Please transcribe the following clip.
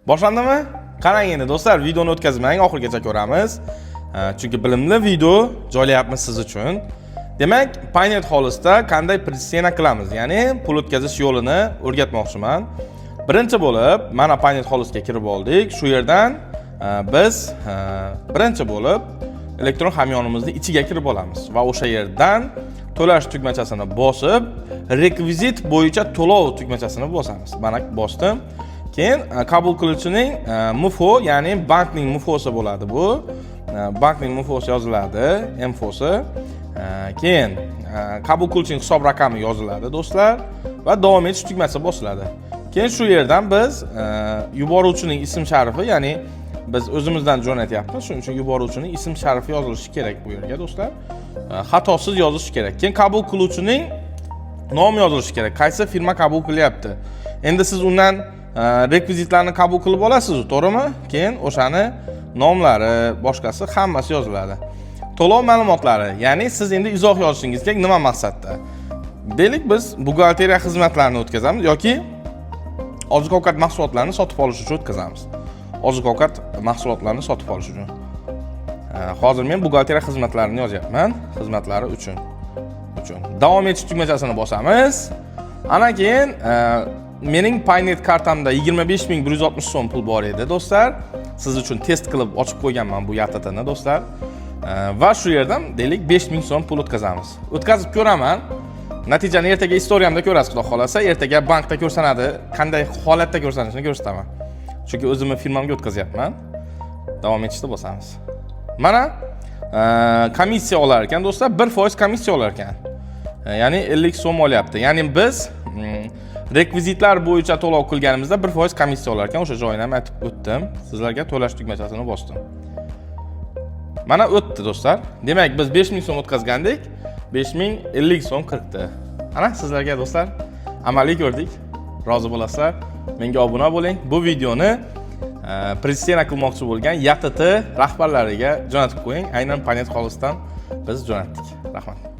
Boshlandimi? Qarang endi do'stlar, videoni o'tkazmang, oxirigacha ko'ramiz. Chunki bilimli video joylayapmiz siz uchun. Demak, Paynet Holisda qanday pritsena qilamiz, ya'ni pul o'tkazish yo'lini o'rgatmoqchiman. Birinchi bo'lib, mana Paynet Holisga kirib oldik. Shu yerdan biz birinchi bo'lib elektron hamyonimizni ichiga kirib olamiz va o'sha yerdan to'lash tugmachasini bosib, rekvizit bo'yicha to'lov tugmachasini bosamiz. Mana bosdim. Keyin qabul qiluvchining MFO, ya'ni bankning MFOsi bo'ladi bu. Bankning MFOsi yoziladi, MFOsi. Keyin qabul qiluvchining hisob raqami yoziladi, do'stlar, va davom etish tugmasi bosiladi. Keyin shu yerdan biz yuboruvchining ism-sharifi, ya'ni biz o'zimizdan jo'natyapmiz, shuning uchun yuboruvchining ism-sharifi yozilishi kerak bu yerga, do'stlar. Xatosiz yozilishi kerak. Keyin qabul qiluvchining nomi yozilishi kerak. Qaysi firma qabul qilyapti? Endi siz undan rekvizitlarni qabul qilib olasiz, to'g'rimi? Keyin o'shani nomlari, boshqasi hammasi yoziladi. To'lov ma'lumotlari, ya'ni siz endi izoh yozishingiz kerak, nima maqsadda? Deylik, biz buxgalteriya xizmatlarini o'tkazamiz yoki oziq-ovqat mahsulotlarini sotib olish uchun o'tkazamiz. Oziq-ovqat mahsulotlarini sotib olish uchun. Hozir men buxgalteriya xizmatlarini yozyapman, xizmatlari uchun. Davom etish tugmachasini bosamiz. Ana keyin mening Paynet kartamda 25160 so'm pul bor edi, do'stlar. Siz uchun test qilib ochib qo'yganman bu YTTni, do'stlar. Va shu yerdan deylik 5000 so'm pul o'tkazamiz. O'tkazib ko'raman. Natijani ertaga istoriyamda ko'rasiz, xudo xolasa. Ertaga bankda ko'rsanadi, qanday holatda ko'rsanishini ko'rsataman. Chunki o'zimning firmamga o'tkazyapman. Davom etishda bosamiz. Mana komissiya olar ekan, do'stlar, 1% komissiya olar ekan. Ya'ni 50 so'm olyapti. Ya'ni biz rekvizitlar bo'yicha to'lov qilganimizda 1% komissiya olar ekan. O'sha joyini ham aytib o'tdim. Sizlarga to'lash tugmachasini bosdim. Mana o'tdi, do'stlar. Demak, biz 5000 so'm o'tkazgandik. 5050 so'm kirdi. Ana sizlarga, do'stlar, amaliy ko'rdik. Rozi bo'lasizlar. Menga obuna bo'ling. Bu videoni pritsena qilmoqchi bo'lgan YTT rahbarlariga jo'natib qo'ying. Aynan Paynet Holisdan biz jo'natdik. Rahmat.